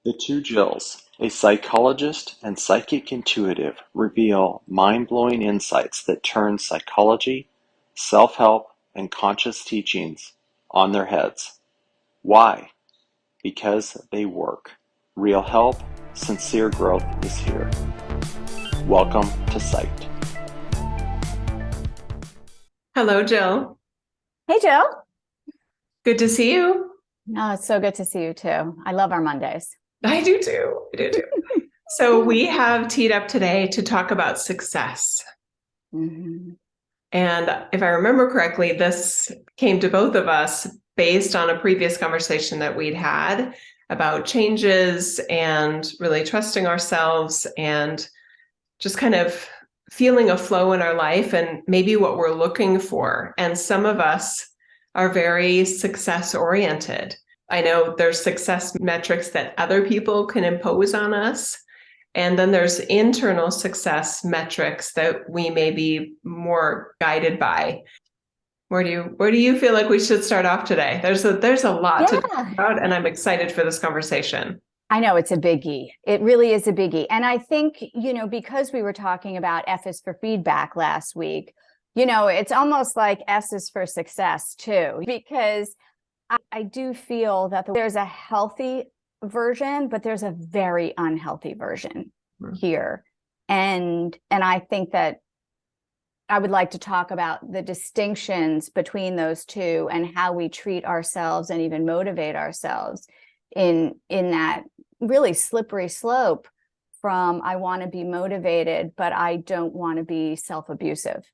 The two Jills, a psychologist and psychic intuitive, reveal mind-blowing insights that turn psychology, self-help, and conscious teachings on their heads. Why? Because they work. Real help, sincere growth is here. Welcome to Psyched. Hello, Jill. Hey, Jill. Good to see you. Oh, it's so good to see you too. I love our Mondays. I do too. So we have teed up today to talk about success. Mm-hmm. And if I remember correctly, this came to both of us based on a previous conversation that we'd had about changes and really trusting ourselves and just kind of feeling a flow in our life and maybe what we're looking for. And some of us are very success oriented. I know there's success metrics that other people can impose on us. And then there's internal success metrics that we may be more guided by. Where do you feel like we should start off today? There's a lot to talk about, and I'm excited for this conversation. I know it's a biggie. It really is a biggie. And I think, because we were talking about F is for feedback last week, it's almost like S is for success too, because I do feel that there's a healthy version, but there's a very unhealthy version here. And I think that I would like to talk about the distinctions between those two and how we treat ourselves and even motivate ourselves in that really slippery slope from I want to be motivated, but I don't want to be self-abusive.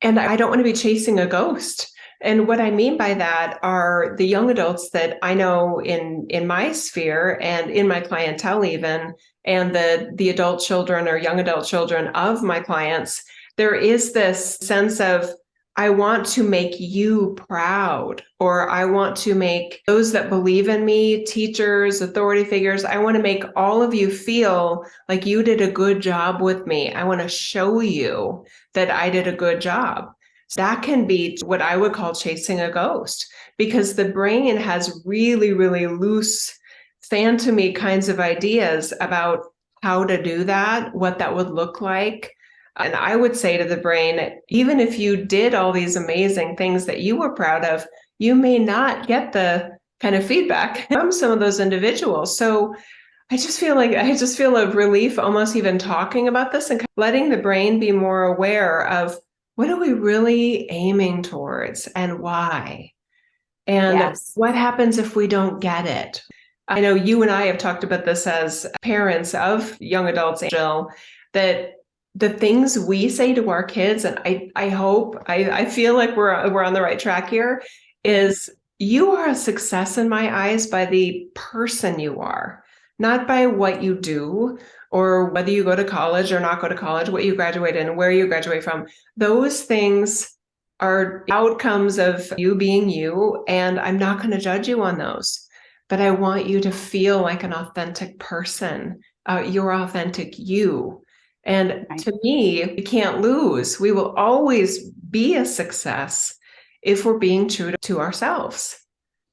And I don't want to be chasing a ghost. And what I mean by that are the young adults that I know in my sphere and in my clientele even, and the adult children or young adult children of my clients. There is this sense of, I want to make you proud, or I want to make those that believe in me, teachers, authority figures, I want to make all of you feel like you did a good job with me. I want to show you that I did a good job. So that can be what I would call chasing a ghost, because the brain has really, really loose, phantomy kinds of ideas about how to do that, what that would look like. And I would say to the brain, even if you did all these amazing things that you were proud of, you may not get the kind of feedback from some of those individuals. So I just feel a relief almost even talking about this and letting the brain be more aware of what are we really aiming towards and why? And what happens if we don't get it? I know you and I have talked about this as parents of young adults, Jill, that the things we say to our kids, and I feel like we're on the right track here, is you are a success in my eyes by the person you are, not by what you do or whether you go to college or not go to college, what you graduate in, where you graduate from. Those things are outcomes of you being you, and I'm not going to judge you on those. But I want you to feel like an authentic person, your authentic you. And to me, we can't lose. We will always be a success if we're being true to ourselves.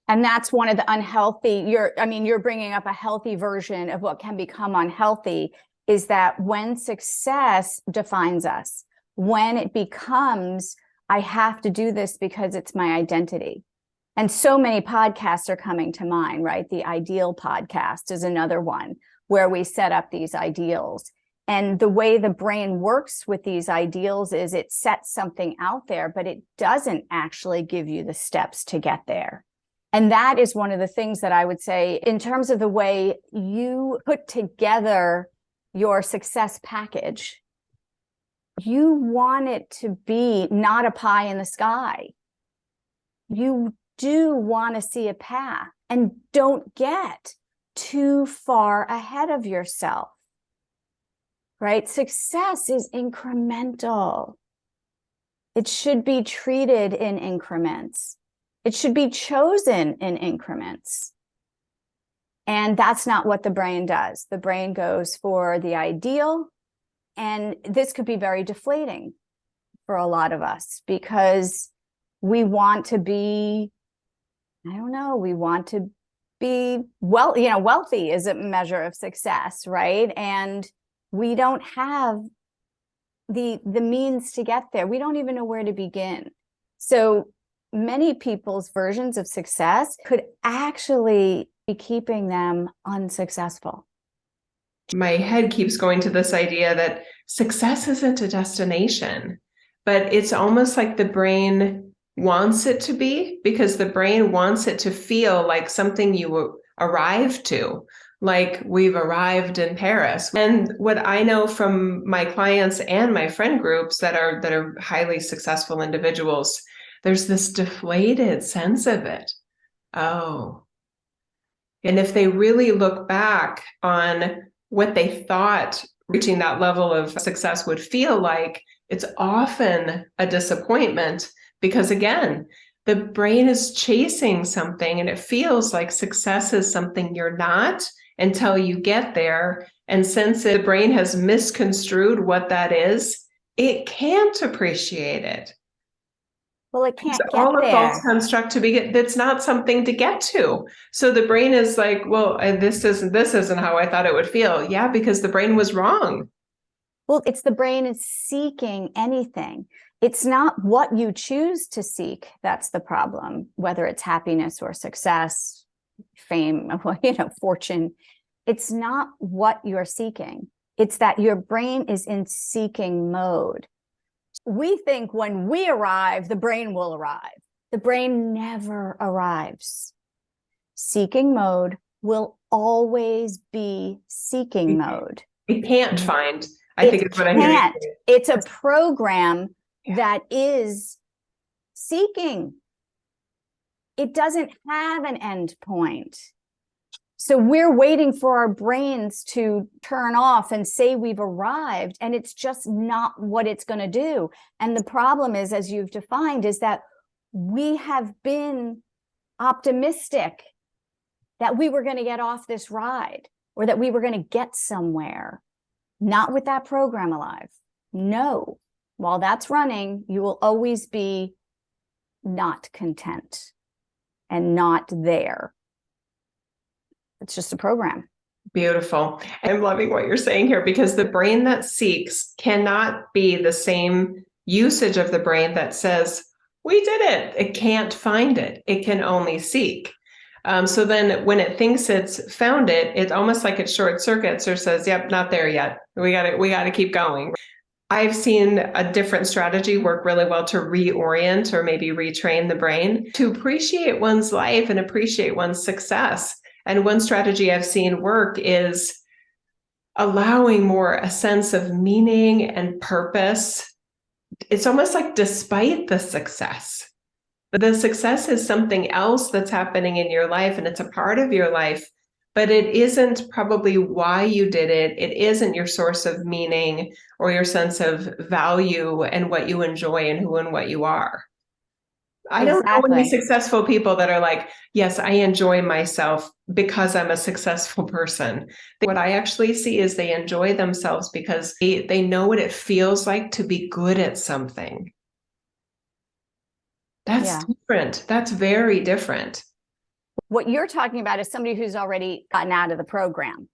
And that's one of the unhealthy, you're bringing up a healthy version of what can become unhealthy, is that when success defines us, when it becomes, I have to do this because it's my identity. And so many podcasts are coming to mind, right? The Ideal podcast is another one where we set up these ideals. And the way the brain works with these ideals is it sets something out there, but it doesn't actually give you the steps to get there. And that is one of the things that I would say in terms of the way you put together your success package. You want it to be not a pie in the sky. You do want to see a path, and don't get too far ahead of yourself. Right? Success is incremental. It should be treated in increments. It should be chosen in increments. And that's not what the brain does. The brain goes for the ideal. And this could be very deflating for a lot of us because we want to be, we want to be wealthy is a measure of success, right? And we don't have the means to get there. We don't even know where to begin. So many people's versions of success could actually be keeping them unsuccessful. My head keeps going to this idea that success isn't a destination, but it's almost like the brain wants it to be, because the brain wants it to feel like something you arrived to, like we've arrived in Paris. And what I know from my clients and my friend groups that are highly successful individuals, there's this deflated sense of it. Oh. And if they really look back on what they thought reaching that level of success would feel like, it's often a disappointment, because again, the brain is chasing something and it feels like success is something you're not until you get there. And since the brain has misconstrued what that is, it can't appreciate it. Well, it can't It's get all a there. false construct to be. That's not something to get to. So the brain is like, well, this isn't how I thought it would feel. Yeah, because the brain was wrong. Well, it's the brain is seeking anything. It's not what you choose to seek that's the problem, whether it's happiness or success, fame, fortune. It's not what you're seeking. It's that your brain is in seeking mode. We think when we arrive, the brain will arrive. The brain never arrives. Seeking mode will always be seeking mode. It can't find. I think it's what I hear you say. It's a program that is seeking. It doesn't have an end point. So we're waiting for our brains to turn off and say we've arrived, and it's just not what it's going to do. And the problem is, as you've defined, is that we have been optimistic that we were going to get off this ride, or that we were going to get somewhere. Not with that program alive. No. While that's running, you will always be not content and not there. It's just a program. Beautiful. I'm loving what you're saying here, because the brain that seeks cannot be the same usage of the brain that says, we did it. It can't find it. It can only seek. So then when it thinks it's found it, it's almost like it short circuits or says, yep, not there yet. We got to keep going. I've seen a different strategy work really well to reorient or maybe retrain the brain to appreciate one's life and appreciate one's success. And one strategy I've seen work is allowing more a sense of meaning and purpose. It's almost like despite the success. The success is something else that's happening in your life, and it's a part of your life, but it isn't probably why you did it. It isn't your source of meaning or your sense of value and what you enjoy and who and what you are. I don't know any successful people that are like, yes, I enjoy myself because I'm a successful person. What I actually see is they enjoy themselves because they know what it feels like to be good at something. That's different. That's very different. What you're talking about is somebody who's already gotten out of the program,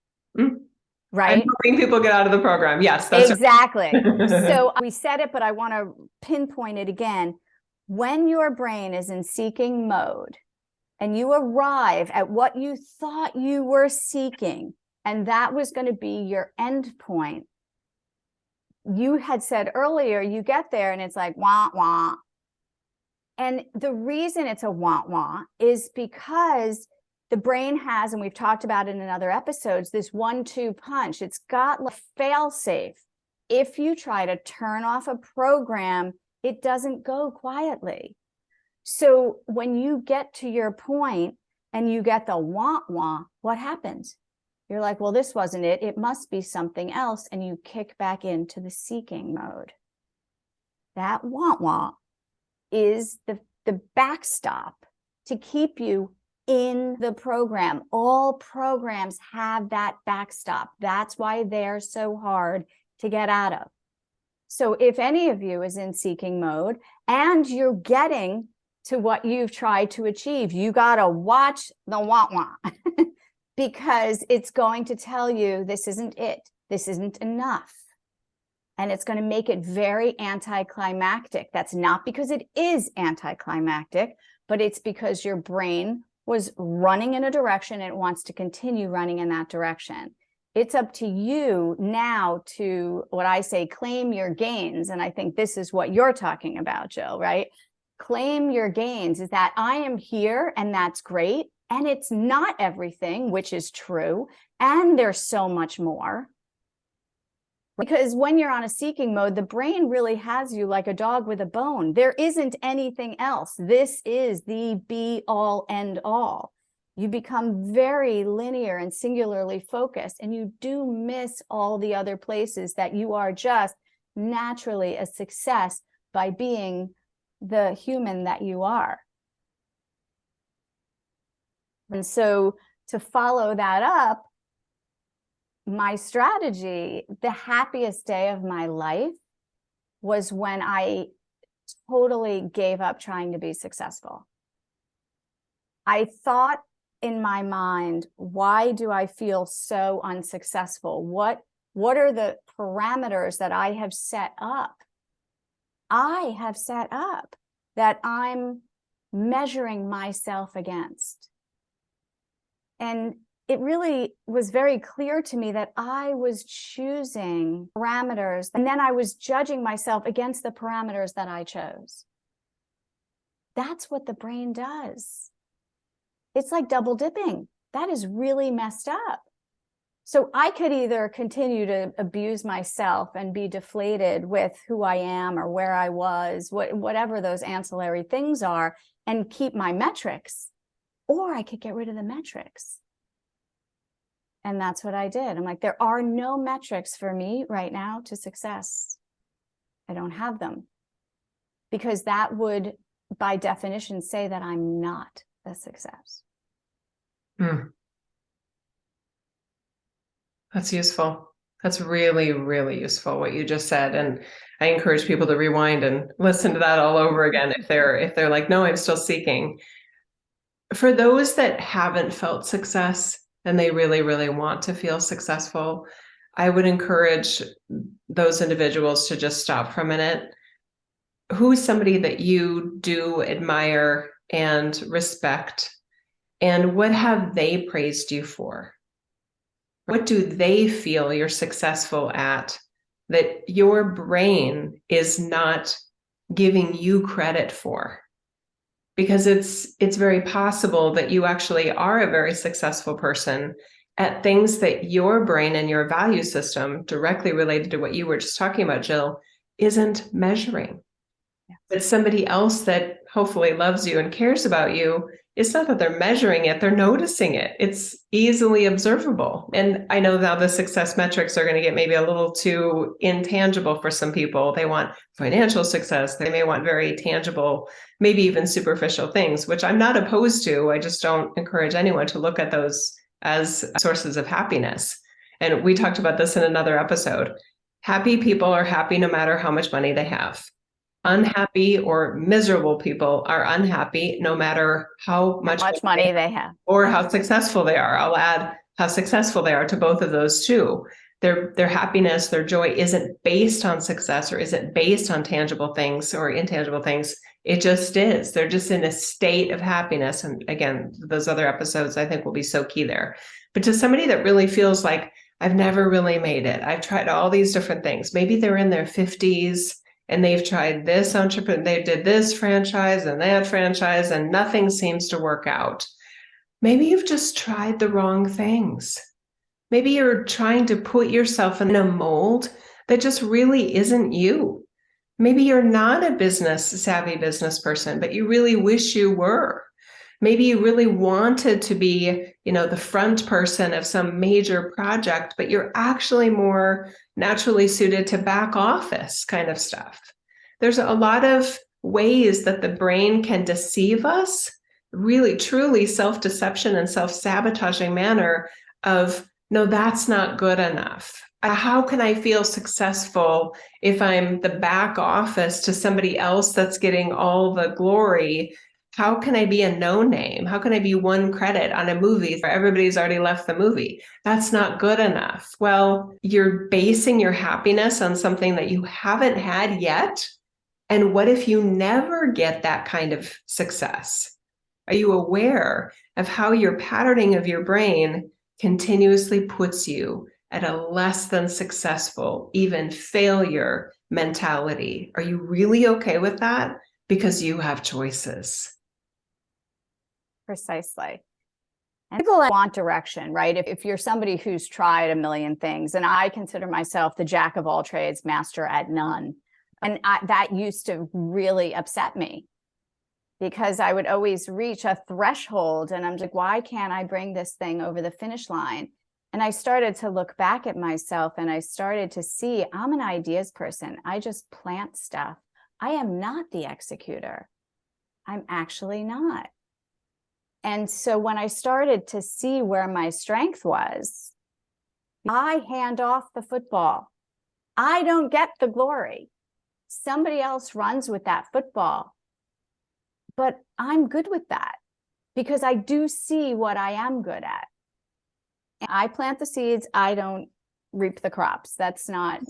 right? I'm hoping people get out of the program. Yes, that's exactly. So we said it, but I want to pinpoint it again. When your brain is in seeking mode and you arrive at what you thought you were seeking, and that was going to be your end point, you had said earlier, you get there and it's like, wah, wah. And the reason it's a wah-wah is because the brain has, and we've talked about it in other episodes, this 1-2 punch. It's got a fail-safe. If you try to turn off a program, it doesn't go quietly. So when you get to your point and you get the wah-wah, what happens? You're like, well, this wasn't it. It must be something else. And you kick back into the seeking mode. That wah-wah is the backstop to keep you in the program. All programs have that backstop. That's why they're so hard to get out of. So if any of you is in seeking mode and you're getting to what you've tried to achieve. You got to watch the wah-wah because it's going to tell you this isn't it. This isn't enough. And it's going to make it very anticlimactic. That's not because it is anticlimactic, but it's because your brain was running in a direction and it wants to continue running in that direction. It's up to you now to, what I say, claim your gains. And I think this is what you're talking about, Jill, right? Claim your gains is that I am here and that's great. And it's not everything, which is true. And there's so much more. Because when you're on a seeking mode, the brain really has you like a dog with a bone. There isn't anything else. This is the be all end all. You become very linear and singularly focused, and you do miss all the other places that you are just naturally a success by being the human that you are. And so to follow that up, my strategy, the happiest day of my life was when I totally gave up trying to be successful. I thought in my mind, why do I feel so unsuccessful? What are the parameters that I have set up? I have set up that I'm measuring myself against. And it really was very clear to me that I was choosing parameters, and then I was judging myself against the parameters that I chose. That's what the brain does. It's like double dipping. That is really messed up. So I could either continue to abuse myself and be deflated with who I am or where I was, whatever those ancillary things are, and keep my metrics, or I could get rid of the metrics. And that's what I did. I'm like, there are no metrics for me right now to success. I don't have them, because that would, by definition, say that I'm not a success. That's useful. That's really, really useful what you just said. And I encourage people to rewind and listen to that all over again if they're like, no, I'm still seeking. For those that haven't felt success and they really, really want to feel successful, I would encourage those individuals to just stop for a minute. Who's somebody that you do admire and respect, and what have they praised you for? What do they feel you're successful at that your brain is not giving you credit for? Because it's very possible that you actually are a very successful person at things that your brain and your value system, directly related to what you were just talking about, Jill, isn't measuring. Yeah. But somebody else that hopefully loves you and cares about you, it's not that they're measuring it, they're noticing it. It's easily observable. And I know now the success metrics are going to get maybe a little too intangible for some people. They want financial success. They may want very tangible, maybe even superficial things, which I'm not opposed to. I just don't encourage anyone to look at those as sources of happiness. And we talked about this in another episode. Happy people are happy no matter how much money they have. Unhappy or miserable people are unhappy no matter how much money they have or how successful they are. I'll add how successful they are to both of those too. Their happiness, their joy isn't based on success, or isn't based on tangible things or intangible things. It just is. They're just in a state of happiness. And again, those other episodes I think will be so key there. But to somebody that really feels like, I've never really made it, I've tried all these different things. Maybe they're in their 50s and they've tried this entrepreneur, they did this franchise and that franchise, and nothing seems to work out. Maybe you've just tried the wrong things. Maybe you're trying to put yourself in a mold that just really isn't you. Maybe you're not a savvy business person, but you really wish you were. Maybe you really wanted to be, the front person of some major project, but you're actually more naturally suited to back office kind of stuff. There's a lot of ways that the brain can deceive us, really, truly self-deception and self-sabotaging manner of, no, that's not good enough. How can I feel successful if I'm the back office to somebody else that's getting all the glory? How can I be a no name? How can I be one credit on a movie where everybody's already left the movie? That's not good enough. Well, you're basing your happiness on something that you haven't had yet. And what if you never get that kind of success? Are you aware of how your patterning of your brain continuously puts you at a less than successful, even failure mentality? Are you really okay with that? Because you have choices. Precisely. And people want direction, right? If you're somebody who's tried a million things, and I consider myself the jack of all trades, master at none. And that used to really upset me because I would always reach a threshold and I'm like, why can't I bring this thing over the finish line? And I started to look back at myself and I started to see I'm an ideas person. I just plant stuff. I am not the executor. I'm actually not. And so when I started to see where my strength was, I hand off the football. I don't get the glory. Somebody else runs with that football. But I'm good with that because I do see what I am good at. I plant the seeds, I don't reap the crops. That's not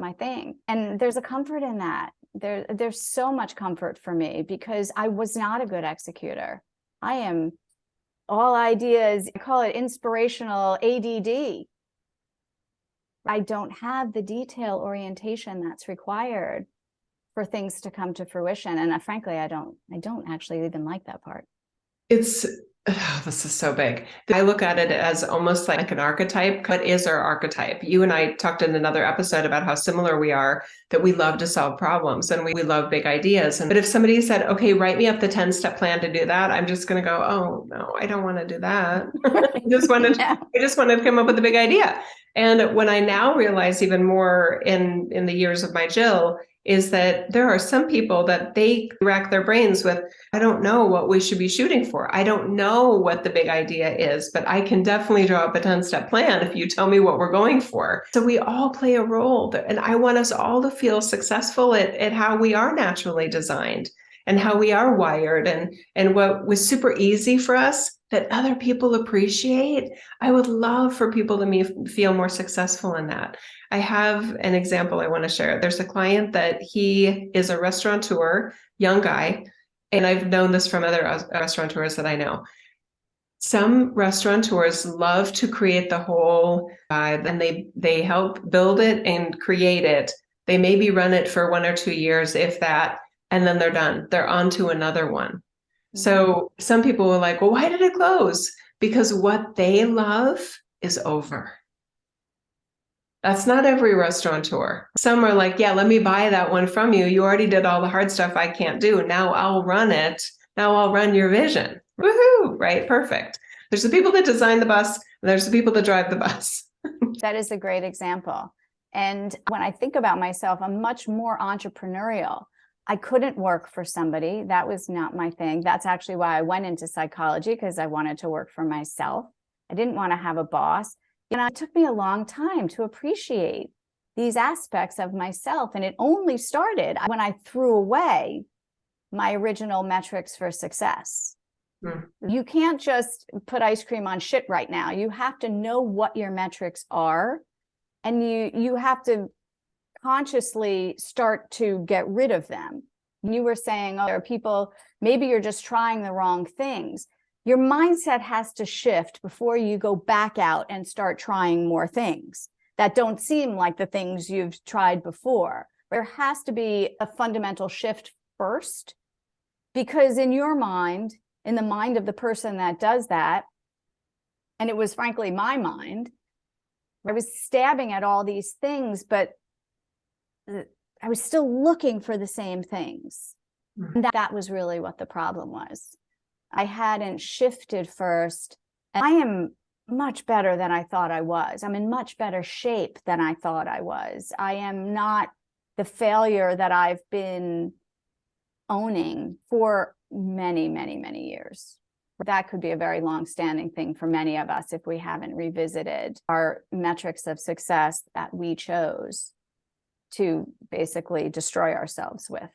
my thing. And there's a comfort in that. There's so much comfort for me because I was not a good executor. I am all ideas, I call it inspirational ADD. I don't have the detail orientation that's required for things to come to fruition. And frankly, I don't actually even like that part. This is so big. I look at it as almost like an archetype. What is our archetype? You and I talked in another episode about how similar we are, that we love to solve problems and we love big ideas. But if somebody said, okay, write me up the 10-step plan to do that, I'm just going to go, oh no, I don't want to do that. I just wanted to come up with a big idea. And when I now realize even more in the years of my Jill, is that there are some people that they rack their brains with, I don't know what we should be shooting for. I don't know what the big idea is, but I can definitely draw up a 10-step plan if you tell me what we're going for. So we all play a role. And I want us all to feel successful at how we are naturally designed and how we are wired and what was super easy for us that other people appreciate. I would love for people to feel more successful in that. I have an example I want to share. There's a client that he is a restaurateur, young guy, and I've known this from other restaurateurs that I know. Some restaurateurs love to create the whole vibe and they help build it and create it. They maybe run it for 1 or 2 years, if that, and then they're done. They're on to another one. Mm-hmm. So some people were like, well, why did it close? Because what they love is over. That's not every restaurateur. Some are like, yeah, let me buy that one from you. You already did all the hard stuff I can't do. Now I'll run it. Now I'll run your vision. Woohoo, right? Perfect. There's the people that design the bus, and there's the people that drive the bus. That is a great example. And when I think about myself, I'm much more entrepreneurial. I couldn't work for somebody. That was not my thing. That's actually why I went into psychology, because I wanted to work for myself. I didn't want to have a boss. And it took me a long time to appreciate these aspects of myself. And it only started when I threw away my original metrics for success. You can't just put ice cream on shit right now. You have to know what your metrics are. And you have to consciously start to get rid of them. You were saying, oh, there are people, maybe you're just trying the wrong things. Your mindset has to shift before you go back out and start trying more things that don't seem like the things you've tried before. There has to be a fundamental shift first, because in your mind, in the mind of the person that does that, and it was frankly my mind, I was stabbing at all these things, but I was still looking for the same things. And that was really what the problem was. I hadn't shifted first. And I am much better than I thought I was. I'm in much better shape than I thought I was. I am not the failure that I've been owning for many, many, many years. That could be a very long-standing thing for many of us if we haven't revisited our metrics of success that we chose to basically destroy ourselves with.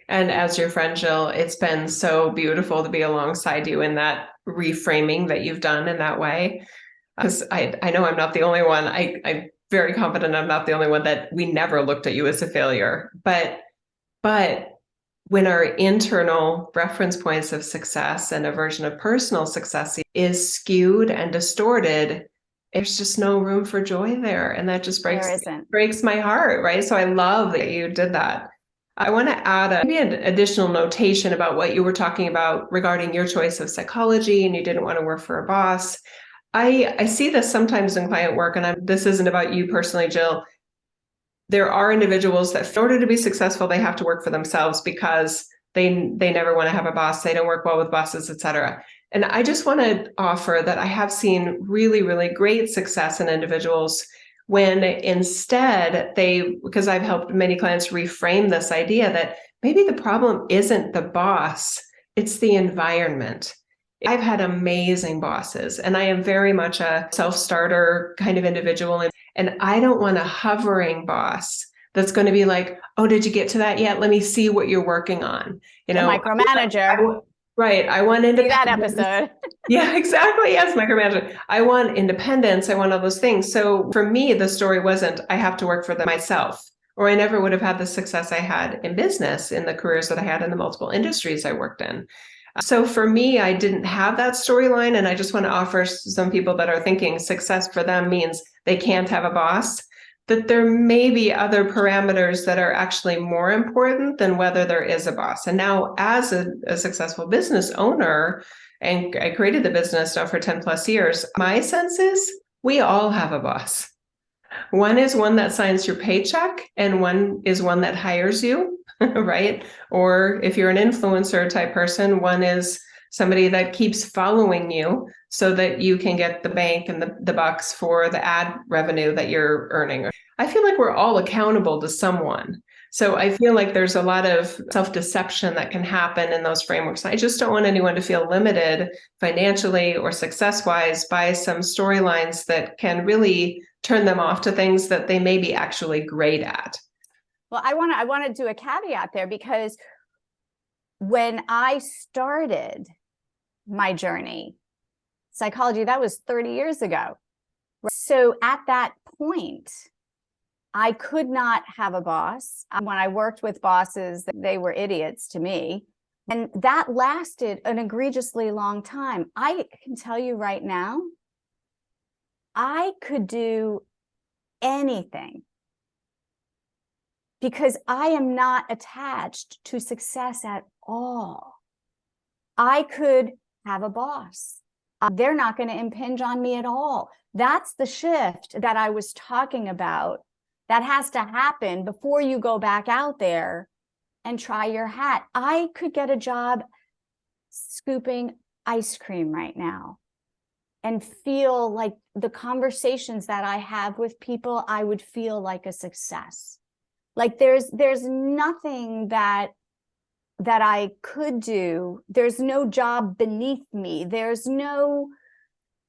And as your friend, Jill, it's been so beautiful to be alongside you in that reframing that you've done in that way. Because I know I'm not the only one. I'm very confident I'm not the only one that we never looked at you as a failure. But when our internal reference points of success and a version of personal success is skewed and distorted, there's just no room for joy there. And that just breaks my heart, right? So I love that you did that. I want to add maybe an additional notation about what you were talking about regarding your choice of psychology and you didn't want to work for a boss. I see this sometimes in client work, and this isn't about you personally, Jill. There are individuals that in order to be successful, they have to work for themselves because they never want to have a boss. They don't work well with bosses, etc. And I just want to offer that I have seen really, really great success in individuals when instead because I've helped many clients reframe this idea that maybe the problem isn't the boss, it's the environment. I've had amazing bosses, and I am very much a self-starter kind of individual. And I don't want a hovering boss that's going to be like, oh, did you get to that yet? Let me see what you're working on. You know, micromanager. Right. I want independence. See that episode. Yeah, exactly. Yes, micromanager. I want independence. I want all those things. So for me, the story wasn't, I have to work for them myself, or I never would have had the success I had in business in the careers that I had in the multiple industries I worked in. So for me, I didn't have that storyline. And I just want to offer some people that are thinking success for them means they can't have a boss, that there may be other parameters that are actually more important than whether there is a boss. And now as a successful business owner, and I created the business now for 10 plus years, my sense is we all have a boss. One is one that signs your paycheck, and one is one that hires you, right? Or if you're an influencer type person, one is somebody that keeps following you so that you can get the bank and the bucks for the ad revenue that you're earning. I feel like we're all accountable to someone. So I feel like there's a lot of self-deception that can happen in those frameworks. I just don't want anyone to feel limited financially or success-wise by some storylines that can really turn them off to things that they may be actually great at. Well, I want to do a caveat there, because when I started my journey, psychology, that was 30 years ago. So at that point, I could not have a boss. When I worked with bosses, they were idiots to me. And that lasted an egregiously long time. I can tell you right now, I could do anything because I am not attached to success at all. I could have a boss. They're not going to impinge on me at all. That's the shift that I was talking about. That has to happen before you go back out there and try your hat. I could get a job scooping ice cream right now and feel like the conversations that I have with people, I would feel like a success. Like there's nothing that I could do. There's no job beneath me. There's no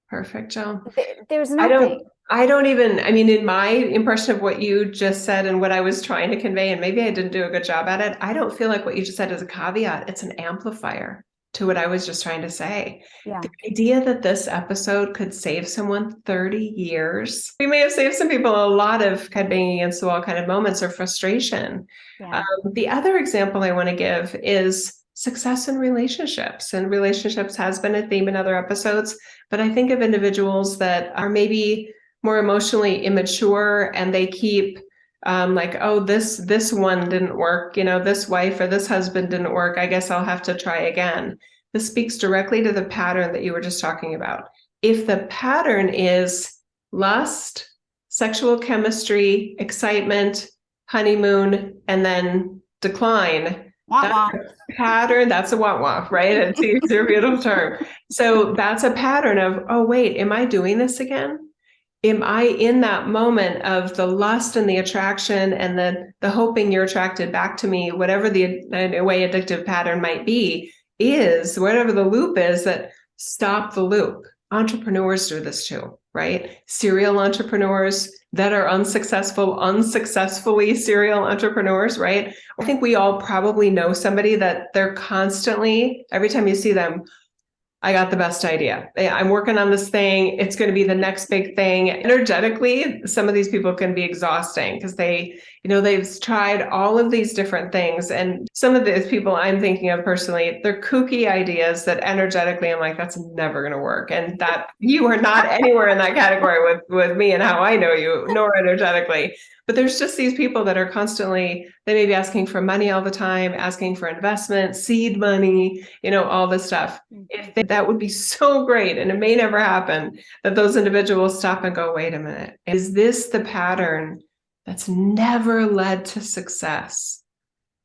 perfect, Jill. There's nothing. I don't even, I mean, in my impression of what you just said and what I was trying to convey, and maybe I didn't do a good job at it, I don't feel like what you just said is a caveat. It's an amplifier to what I was just trying to say. Yeah. The idea that this episode could save someone 30 years. We may have saved some people a lot of kind of banging against the wall kind of moments or frustration. Yeah. The other example I want to give is success in relationships. And relationships has been a theme in other episodes, but I think of individuals that are maybe more emotionally immature and they keep like, oh, this one didn't work, you know, this wife or this husband didn't work, I guess I'll have to try again. This speaks directly to the pattern that you were just talking about. If the pattern is lust, sexual chemistry, excitement, honeymoon, and then decline, that's a pattern, that's a wah-wah, right? It's a beautiful term. So that's a pattern of, oh, wait, am I doing this again? Am I in that moment of the lust and the attraction and the hoping you're attracted back to me, whatever the way addictive pattern might be, is whatever the loop is, that stop the loop. Entrepreneurs do this too, right? Serial entrepreneurs that are unsuccessfully serial entrepreneurs, right? I think we all probably know somebody that they're constantly, every time you see them, I got the best idea. I'm working on this thing. It's going to be the next big thing. Energetically, some of these people can be exhausting because they've tried all of these different things. And some of these people I'm thinking of personally, they're kooky ideas that energetically I'm like, that's never going to work. And that you are not anywhere in that category with me and how I know you, nor energetically. But there's just these people that are constantly, they may be asking for money all the time, asking for investment, seed money, all this stuff. That would be so great, and it may never happen, that those individuals stop and go, wait a minute, is this the pattern that's never led to success?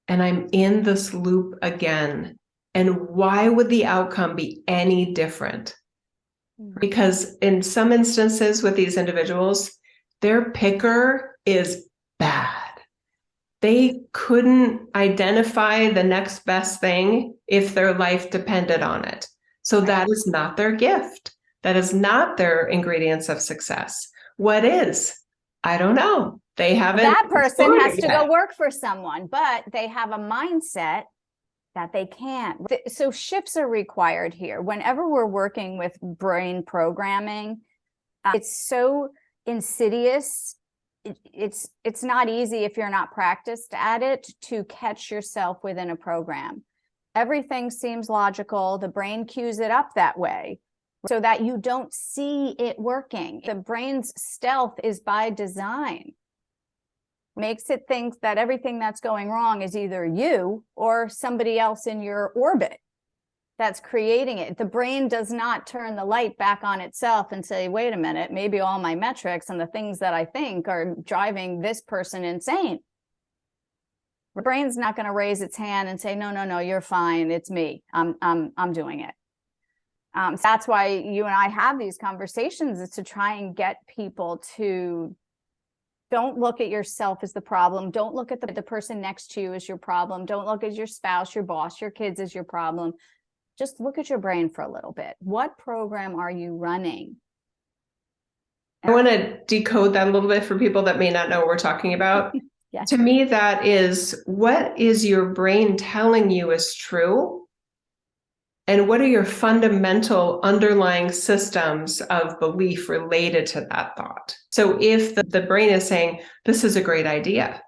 And I'm in this loop again. And why would the outcome be any different? Because in some instances with these individuals, their picker is bad. They couldn't identify the next best thing if their life depended on it. So that is not their gift. That is not their ingredients of success. What is? I don't know. They haven't. That person has to go work for someone, but they have a mindset that they can't. So shifts are required here. Whenever we're working with brain programming, it's so insidious. It's not easy if you're not practiced at it to catch yourself within a program. Everything seems logical. The brain cues it up that way so that you don't see it working. The brain's stealth is by design. Makes it think that everything that's going wrong is either you or somebody else in your orbit that's creating it. The brain does not turn the light back on itself and say, wait a minute, maybe all my metrics and the things that I think are driving this person insane. The brain's not going to raise its hand and say, no, you're fine. It's me. I'm doing it. So that's why you and I have these conversations, is to try and get people to don't look at yourself as the problem. Don't look at the person next to you as your problem. Don't look at your spouse, your boss, your kids as your problem. Just look at your brain for a little bit. What program are you running? I want to decode that a little bit for people that may not know what we're talking about. Yes. To me, that is, what is your brain telling you is true? And what are your fundamental underlying systems of belief related to that thought? So if the brain is saying, this is a great idea,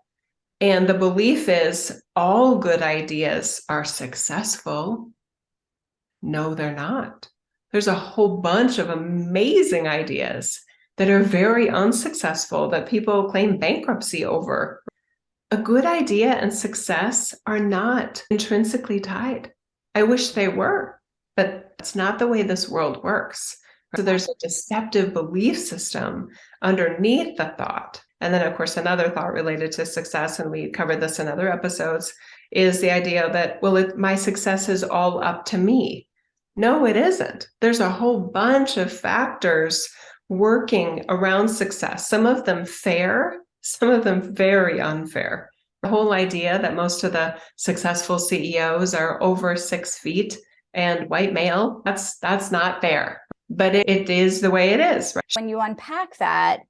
and the belief is all good ideas are successful, no, they're not. There's a whole bunch of amazing ideas that are very unsuccessful that people claim bankruptcy over. A good idea and success are not intrinsically tied. I wish they were, but that's not the way this world works. So there's a deceptive belief system underneath the thought. And then, of course, another thought related to success, and we covered this in other episodes, is the idea that, well, my success is all up to me. No, it isn't. There's a whole bunch of factors working around success, some of them fair, some of them very unfair. The whole idea that most of the successful CEOs are over 6 feet and white male, that's not fair, but it is the way it is. Right? When you unpack that,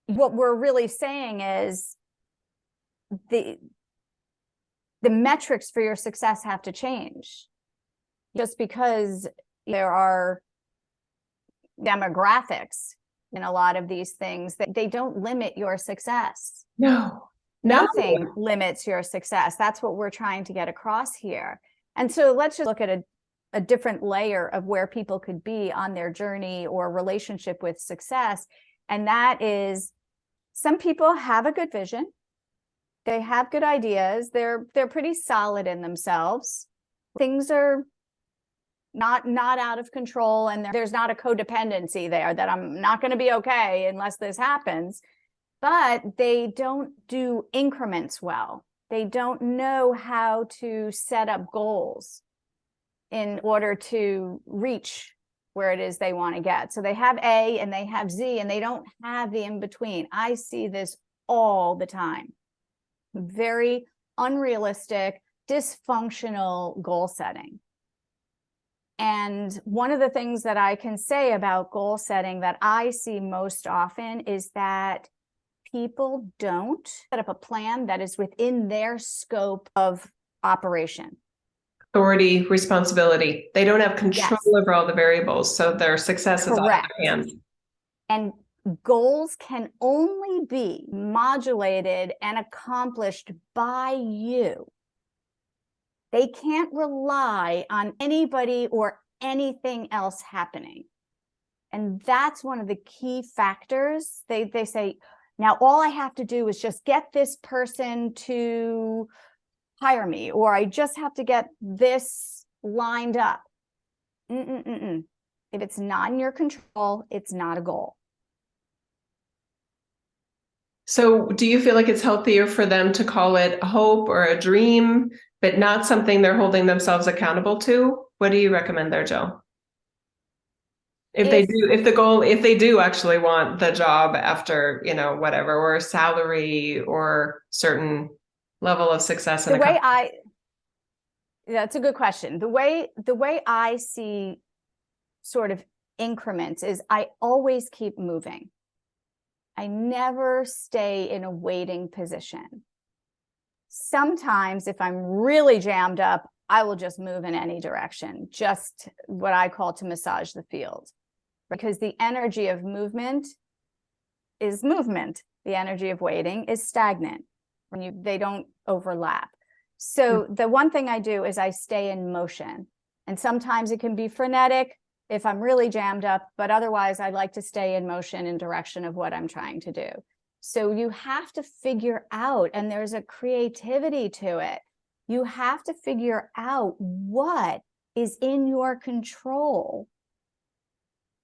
what we're really saying is the metrics for your success have to change. Just because there are demographics in a lot of these things, that they don't limit your success. No. Nothing limits your success. That's what we're trying to get across here. And so let's just look at a different layer of where people could be on their journey or relationship with success. And that is, some people have a good vision. They have good ideas. They're pretty solid in themselves. Things are not out of control, and there's not a codependency there that I'm not going to be okay unless this happens. But they don't do increments well. They don't know how to set up goals in order to reach where it is they want to get. So they have A and they have Z, and they don't have the in between. I see this all the time. Very unrealistic, dysfunctional goal setting. And one of the things that I can say about goal setting that I see most often is that people don't set up a plan that is within their scope of operation. Authority, responsibility. They don't have control Yes. over all the variables, so their success is out of Correct. their hands. And goals can only be modulated and accomplished by you. They can't rely on anybody or anything else happening. And that's one of the key factors. They say, now all I have to do is just get this person to hire me, or I just have to get this lined up. If it's not in your control, it's not a goal. So do you feel like it's healthier for them to call it a hope or a dream, but not something they're holding themselves accountable to? What do you recommend there, Jill? If they do actually want the job after, whatever, or a salary or certain level of success in that's a good question. The way I see sort of increments is I always keep moving. I never stay in a waiting position. Sometimes if I'm really jammed up, I will just move in any direction, just what I call to massage the field. Because the energy of movement is movement. The energy of waiting is stagnant. They don't overlap. So the one thing I do is I stay in motion. And sometimes it can be frenetic if I'm really jammed up, but otherwise I like to stay in motion in direction of what I'm trying to do. So you have to figure out, and there's a creativity to it. You have to figure out what is in your control.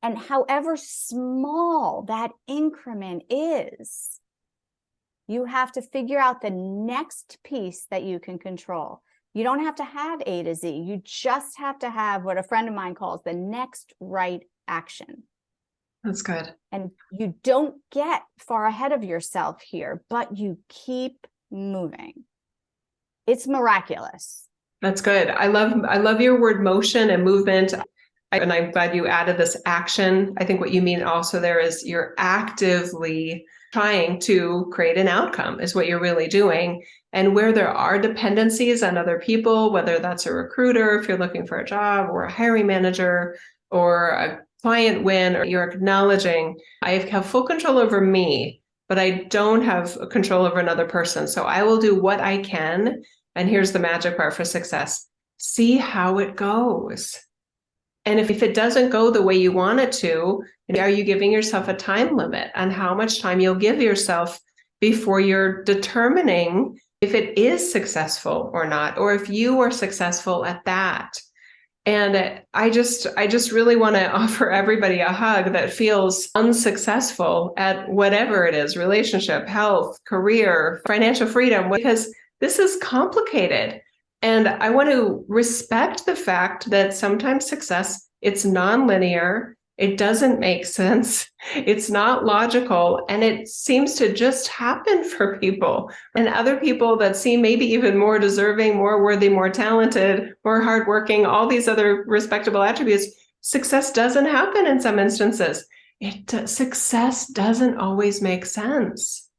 And however small that increment is, you have to figure out the next piece that you can control. You don't have to have A to Z. You just have to have what a friend of mine calls the next right action. That's good. And you don't get far ahead of yourself here, but you keep moving. It's miraculous. That's good. I love your word motion and movement. And I'm glad you added this action. I think what you mean also there is you're actively trying to create an outcome is what you're really doing. And where there are dependencies on other people, whether that's a recruiter, if you're looking for a job, or a hiring manager, or a client win, or you're acknowledging, I have full control over me, but I don't have control over another person. So I will do what I can. And here's the magic part for success. See how it goes. And if it doesn't go the way you want it to, are you giving yourself a time limit on how much time you'll give yourself before you're determining if it is successful or not, or if you are successful at that? And I just really want to offer everybody a hug that feels unsuccessful at whatever it is, relationship, health, career, financial freedom, because this is complicated. And I want to respect the fact that sometimes success, it's nonlinear, it doesn't make sense, it's not logical, and it seems to just happen for people. And other people that seem maybe even more deserving, more worthy, more talented, more hardworking, all these other respectable attributes, success doesn't happen in some instances. Success doesn't always make sense.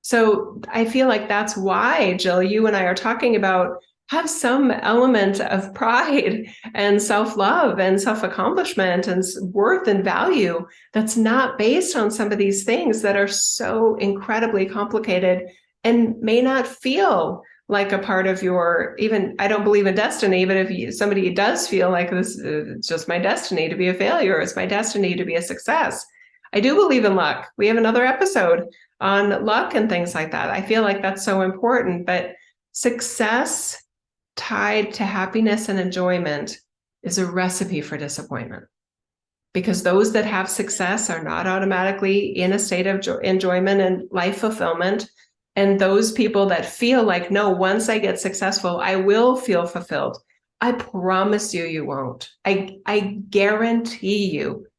So I feel like that's why, Jill, you and I are talking about have some element of pride and self-love and self-accomplishment and worth and value that's not based on some of these things that are so incredibly complicated and may not feel like a part of your, even, I don't believe in destiny, but if somebody does feel like this, it's just my destiny to be a failure, it's my destiny to be a success. I do believe in luck. We have another episode on luck and things like that. I feel like that's so important, but success tied to happiness and enjoyment is a recipe for disappointment, because those that have success are not automatically in a state of enjoyment and life fulfillment. And those people that feel like, no, once I get successful, I will feel fulfilled. I promise you, you won't. I guarantee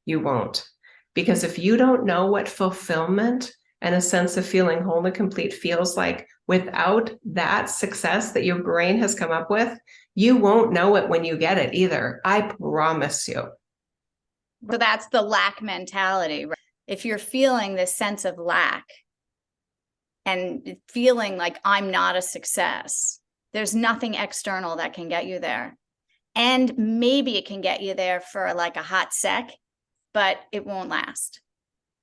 you won't. Because if you don't know what fulfillment and a sense of feeling whole and complete feels like without that success that your brain has come up with, you won't know it when you get it either. I promise you. So that's the lack mentality. Right? If you're feeling this sense of lack and feeling like I'm not a success, there's nothing external that can get you there. And maybe it can get you there for like a hot sec, but it won't last.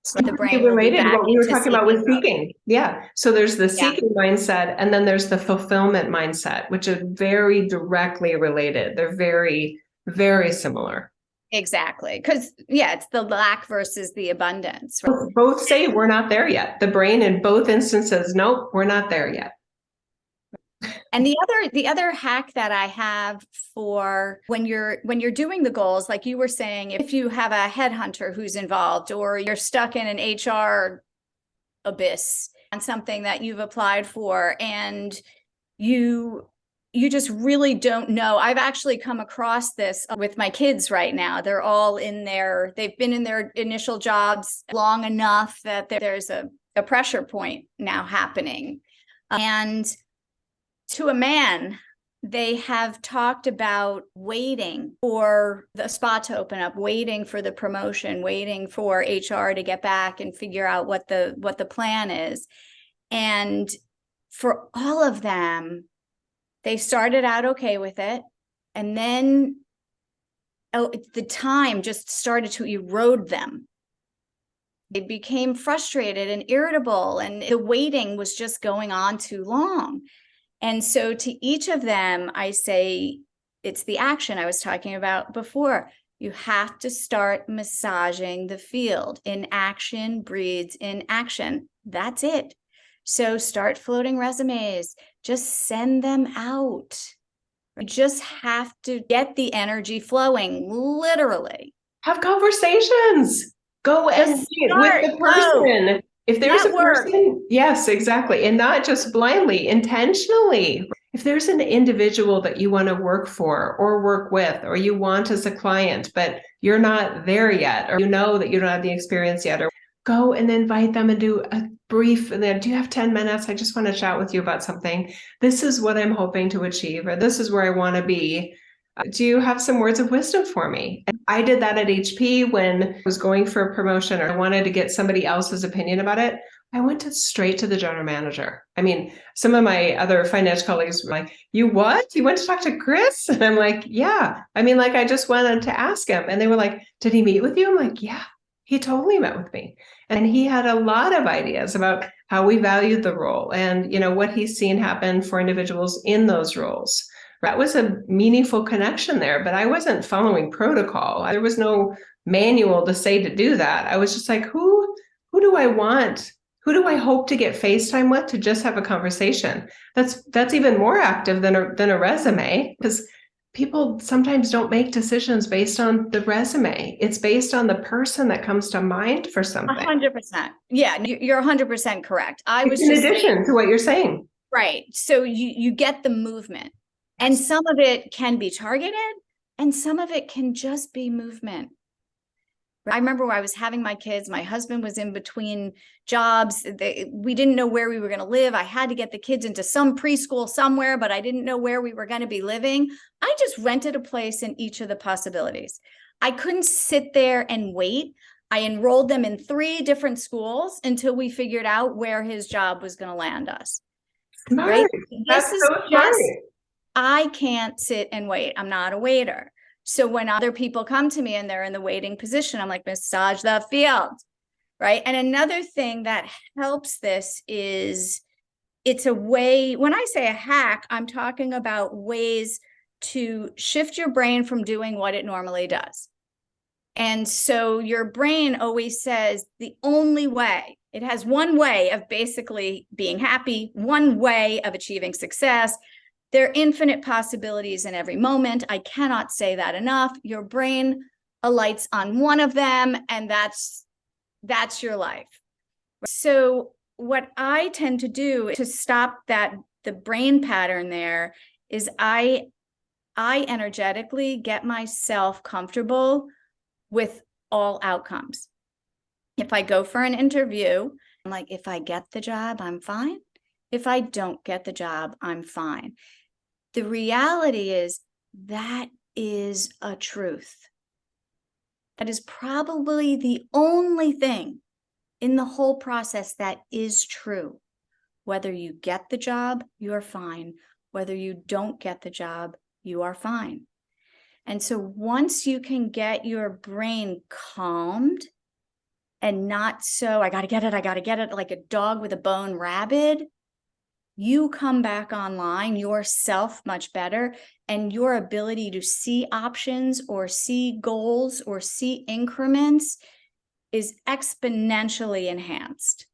So the brain will be related back what we were into talking about with mode. seeking. Yeah. So there's the Yeah. seeking mindset, and then there's the fulfillment mindset, which are very directly related. They're very, very similar. Exactly. Because yeah, it's the lack versus the abundance. Right? Both say we're not there yet. The brain in both instances, nope, we're not there yet. And the other hack that I have for when you're doing the goals, like you were saying, if you have a headhunter who's involved, or you're stuck in an HR abyss on something that you've applied for, and you just really don't know. I've actually come across this with my kids right now. They've been in their initial jobs long enough that there's a pressure point now happening. And to a man, they have talked about waiting for the spot to open up, waiting for the promotion, waiting for HR to get back and figure out what the plan is. And for all of them, they started out okay with it. And then the time just started to erode them. They became frustrated and irritable, and the waiting was just going on too long. And so to each of them, I say, it's the action I was talking about before. You have to start massaging the field. Inaction breeds inaction. That's it. So start floating resumes. Just send them out. You just have to get the energy flowing, literally. Have conversations. Go and meet with the person. If there's a person, yes, exactly. And not just blindly, intentionally. If there's an individual that you want to work for or work with, or you want as a client, but you're not there yet, or you know that you don't have the experience yet, or go and invite them and do a brief, and then, do you have 10 minutes? I just want to chat with you about something. This is what I'm hoping to achieve, or this is where I want to be. Do you have some words of wisdom for me? And I did that at HP when I was going for a promotion, or I wanted to get somebody else's opinion about it. I went straight to the general manager. I mean, some of my other finance colleagues were like, you what? You went to talk to Chris? And I'm like, yeah. I mean, like, I just went to ask him. And they were like, did he meet with you? I'm like, yeah, he totally met with me. And he had a lot of ideas about how we valued the role and, what he's seen happen for individuals in those roles. That was a meaningful connection there, but I wasn't following protocol. There was no manual to say to do that. I was just like, who do I want? Who do I hope to get FaceTime with to just have a conversation? That's even more active than a resume, because people sometimes don't make decisions based on the resume. It's based on the person that comes to mind for something. 100%. Yeah, you're 100% correct. In addition to what you're saying. Right. So you get the movement. And some of it can be targeted, and some of it can just be movement. I remember when I was having my kids, my husband was in between jobs. We didn't know where we were going to live. I had to get the kids into some preschool somewhere, but I didn't know where we were going to be living. I just rented a place in each of the possibilities. I couldn't sit there and wait. I enrolled them in 3 different schools until we figured out where his job was going to land us. Smart. Right? That's so smart. I can't sit and wait. I'm not a waiter. So when other people come to me and they're in the waiting position, I'm like, massage the field, right? And another thing that helps this is it's a way, when I say a hack, I'm talking about ways to shift your brain from doing what it normally does. And so your brain always says the only way, it has one way of basically being happy, one way of achieving success. There are infinite possibilities in every moment. I cannot say that enough. Your brain alights on one of them, and that's your life. So what I tend to do to stop the brain pattern there is I energetically get myself comfortable with all outcomes. If I go for an interview, I'm like, if I get the job, I'm fine. If I don't get the job, I'm fine. The reality is that is a truth. That is probably the only thing in the whole process that is true. Whether you get the job, you're fine. Whether you don't get the job, you are fine. And so once you can get your brain calmed and not so, I got to get it, like a dog with a bone rabid, you come back online, yourself much better, and your ability to see options or see goals or see increments is exponentially enhanced.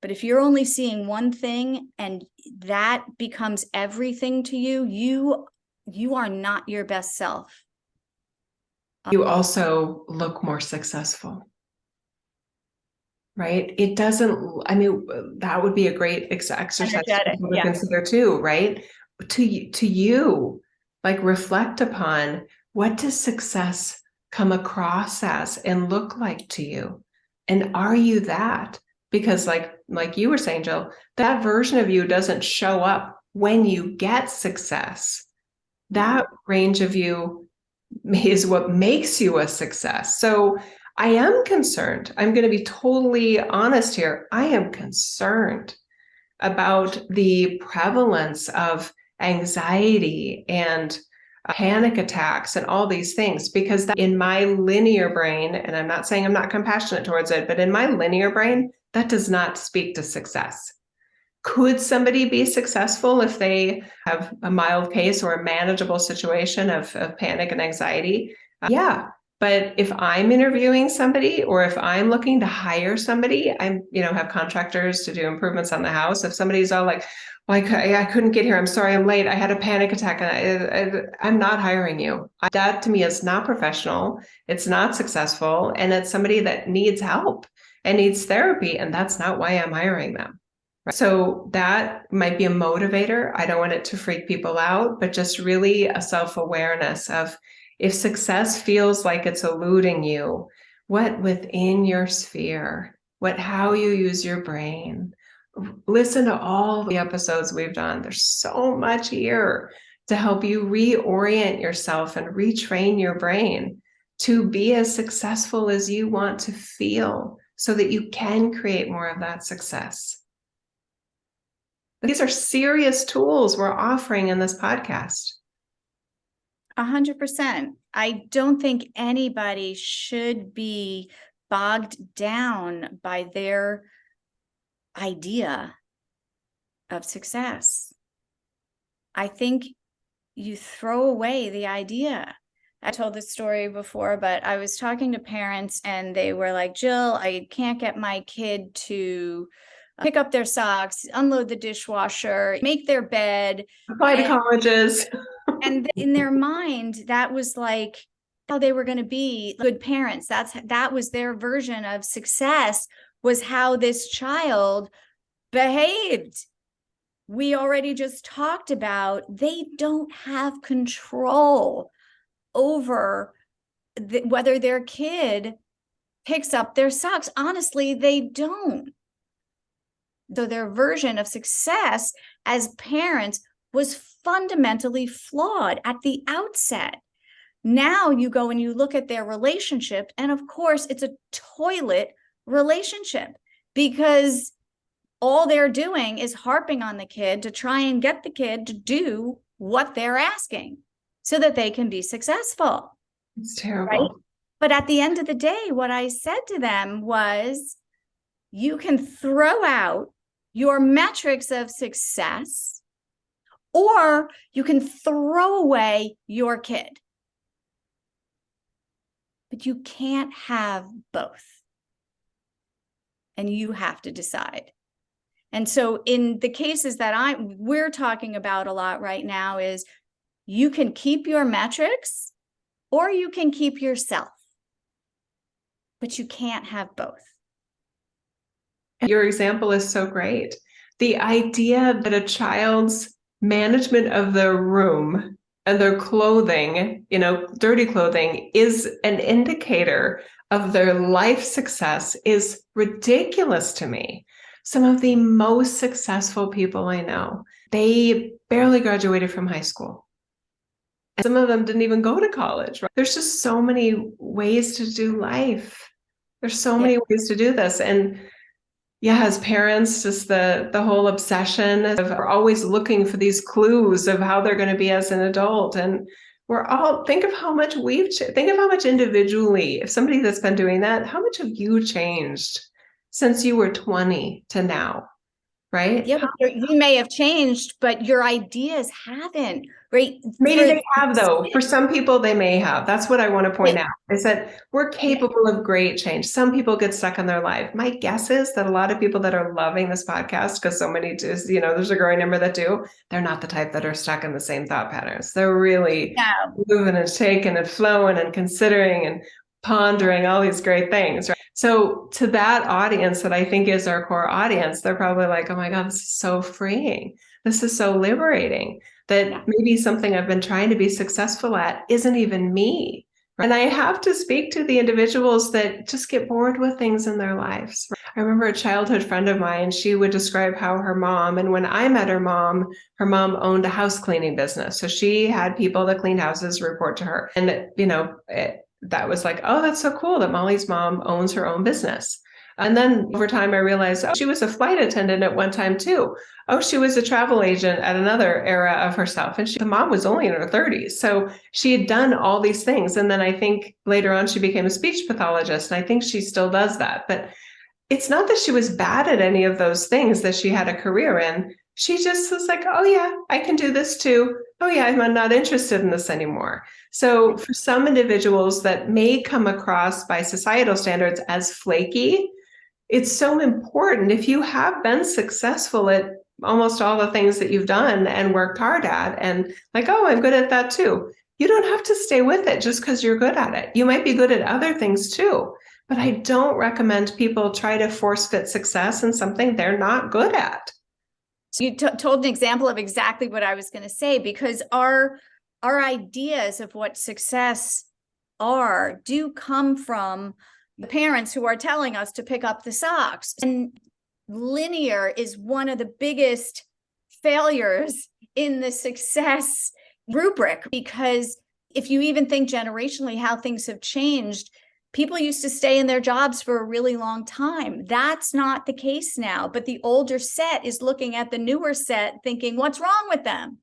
But if you're only seeing one thing and that becomes everything to you, you are not your best self. You also look more successful, right? It doesn't, I mean, that would be a great exercise Energetic, to yeah. consider too, right? To you, like reflect upon, what does success come across as and look like to you? And are you that? Because like you were saying, Jill, that version of you doesn't show up when you get success. That range of you is what makes you a success. So I am concerned. I'm going to be totally honest here. I am concerned about the prevalence of anxiety and panic attacks and all these things, because that, in my linear brain, and I'm not saying I'm not compassionate towards it, but in my linear brain, that does not speak to success. Could somebody be successful if they have a mild case or a manageable situation of panic and anxiety? Yeah. But if I'm interviewing somebody, or if I'm looking to hire somebody, I'm, have contractors to do improvements on the house. If somebody's all like, well, I couldn't get here, I'm sorry, I'm late, I had a panic attack, and I'm not hiring you. That to me is not professional. It's not successful. And it's somebody that needs help and needs therapy. And that's not why I'm hiring them. So that might be a motivator. I don't want it to freak people out, but just really a self-awareness of, if success feels like it's eluding you, what within your sphere, how you use your brain. Listen to all the episodes we've done. There's so much here to help you reorient yourself and retrain your brain to be as successful as you want to feel, so that you can create more of that success. These are serious tools we're offering in this podcast. 100%. I don't think anybody should be bogged down by their idea of success. I think you throw away the idea. I told this story before, but I was talking to parents and they were like, Jill, I can't get my kid to pick up their socks, unload the dishwasher, make their bed, apply to colleges. And in their mind, that was like how they were going to be good parents. That was their version of success, was how this child behaved. We already just talked about, they don't have control over whether their kid picks up their socks. Honestly, they don't. So their version of success as parents was fundamentally flawed at the outset. Now you go and you look at their relationship, and of course it's a toilet relationship, because all they're doing is harping on the kid to try and get the kid to do what they're asking so that they can be successful. It's terrible. Right? But at the end of the day, what I said to them was, you can throw out your metrics of success, or you can throw away your kid. But you can't have both. And you have to decide. And so in the cases that we're talking about a lot right now is, you can keep your metrics or you can keep yourself. But you can't have both. Your example is so great. The idea that a child's management of their room and their clothing, dirty clothing, is an indicator of their life success is ridiculous to me. Some of the most successful people I know, they barely graduated from high school. And some of them didn't even go to college. Right? There's just so many ways to do life. There's so many ways to do this. And yeah, as parents, just the whole obsession of we're always looking for these clues of how they're going to be as an adult. And we're all, think of how much think of how much individually, if somebody that's been doing that, how much have you changed since you were 20 to now, right? Yeah, you may have changed, but your ideas haven't, right? Maybe they have, though. For some people, they may have. That's what I want to point out, is that we're capable of great change. Some people get stuck in their life. My guess is that a lot of people that are loving this podcast, because so many do, there's a growing number that do, they're not the type that are stuck in the same thought patterns. They're really moving and shaking and flowing and considering and pondering all these great things, right? So to that audience that I think is our core audience, they're probably like, oh my God, this is so freeing. This is so liberating. That maybe something I've been trying to be successful at isn't even me. And I have to speak to the individuals that just get bored with things in their lives. I remember a childhood friend of mine, she would describe how her mom, and when I met her mom owned a house cleaning business. So she had people that cleaned houses report to her. And, that was like, oh, that's so cool that Molly's mom owns her own business. And then over time, I realized, oh, she was a flight attendant at one time too. Oh, she was a travel agent at another era of herself. And the mom was only in her 30s. So she had done all these things. And then I think later on, she became a speech pathologist. And I think she still does that. But it's not that she was bad at any of those things that she had a career in. She just was like, oh, yeah, I can do this too. Oh, yeah, I'm not interested in this anymore. So for some individuals that may come across by societal standards as flaky, it's so important. If you have been successful at almost all the things that you've done and worked hard at, and like, oh, I'm good at that too. You don't have to stay with it just because you're good at it. You might be good at other things too. But I don't recommend people try to force fit success in something they're not good at. So you told an example of exactly what I was going to say, because our ideas of what success are do come from the parents who are telling us to pick up the socks. And linear is one of the biggest failures in the success rubric, because if you even think generationally how things have changed, people used to stay in their jobs for a really long time. That's not the case now. But the older set is looking at the newer set thinking, what's wrong with them?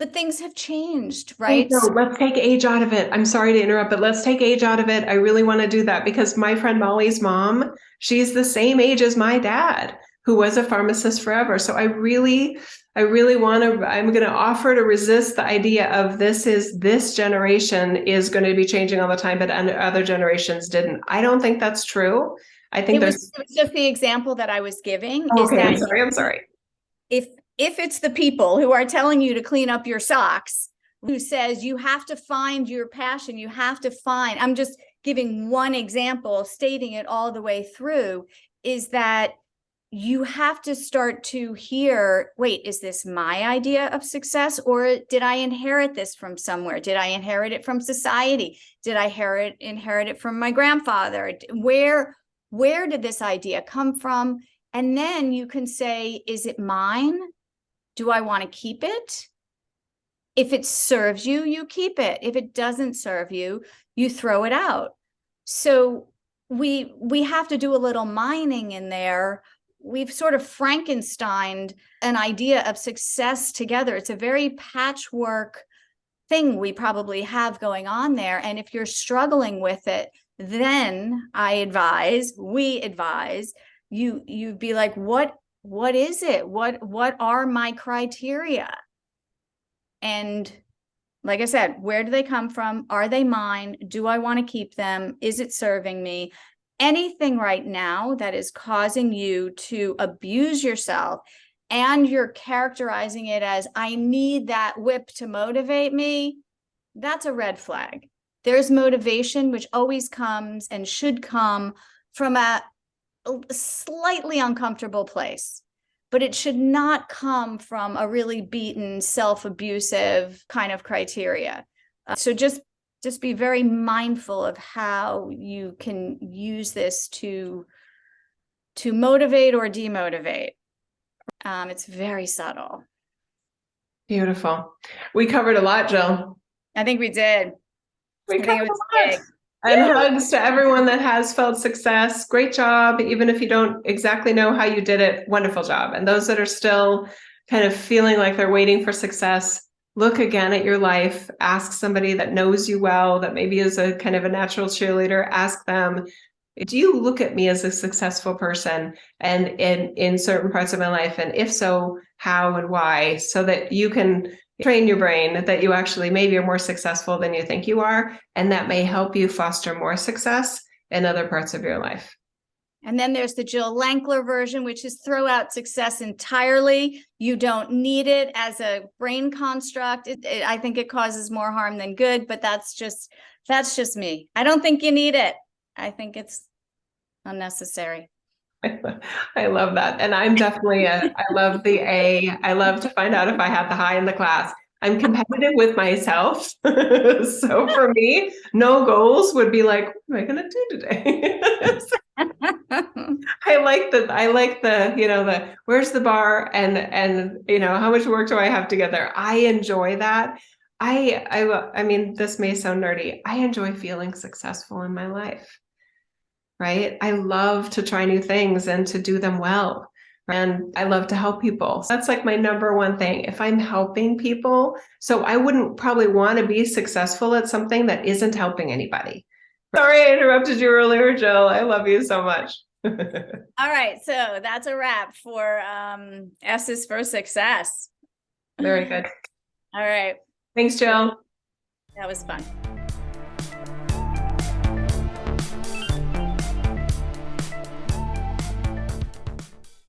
But things have changed, right? So let's take age out of it. I'm sorry to interrupt, but let's take age out of it. I really want to do that because my friend Molly's mom, she's the same age as my dad, who was a pharmacist forever. So I really want to, I'm going to offer to resist the idea of this generation is going to be changing all the time, but other generations didn't. I don't think that's true. I think it was just the example that I was giving. Okay, I'm sorry. If it's the people who are telling you to clean up your socks, who says you have to find your passion, you have to find, I'm just giving one example, stating it all the way through, is that you have to start to hear, wait, is this my idea of success? Or did I inherit this from somewhere? Did I inherit it from society? Did I inherit it from my grandfather? Where did this idea come from? And then you can say, is it mine? Do I want to keep it? If it serves you, you keep it. If it doesn't serve you, you throw it out. So we have to do a little mining in there. We've sort of Frankensteined an idea of success together. It's a very patchwork thing we probably have going on there. And if you're struggling with it, then we advise you'd be like, what is it? What are my criteria? And like I said, where do they come from? Are they mine? Do I want to keep them? Is it serving me? Anything right now that is causing you to abuse yourself and you're characterizing it as, I need that whip to motivate me, that's a red flag. There's motivation, which always comes and should come from a slightly uncomfortable place, but it should not come from a really beaten, self-abusive kind of criteria. So just be very mindful of how you can use this to to motivate or demotivate. It's very subtle. Beautiful. We covered a lot, Jill. I think we did. We I think covered it was a lot. big. And hugs to everyone that has felt success. Great job. Even if you don't exactly know how you did it, wonderful job. And those that are still kind of feeling like they're waiting for success, look again at your life. Ask somebody that knows you well, that maybe is a kind of a natural cheerleader. Ask them, do you look at me as a successful person and in certain parts of my life? And if so, how and why? So that you can train your brain that you actually maybe are more successful than you think you are. And that may help you foster more success in other parts of your life. And then there's the Jill Lankler version, which is throw out success entirely. You don't need it as a brain construct. I think it causes more harm than good, but that's just me. I don't think you need it. I think it's unnecessary. I love that. And I'm definitely I love the A. I love to find out if I had the high in the class. I'm competitive with myself. So for me, no goals would be like, what am I going to do today? I like the, where's the bar and, how much work do I have to get there? I enjoy that. I mean, this may sound nerdy. I enjoy feeling successful in my life. Right? I love to try new things and to do them well. And I love to help people. So that's like my number one thing. If I'm helping people, so I wouldn't probably want to be successful at something that isn't helping anybody. Sorry I interrupted you earlier, Jill. I love you so much. All right. So that's a wrap for S is for success. Very good. All right. Thanks, Jill. That was fun.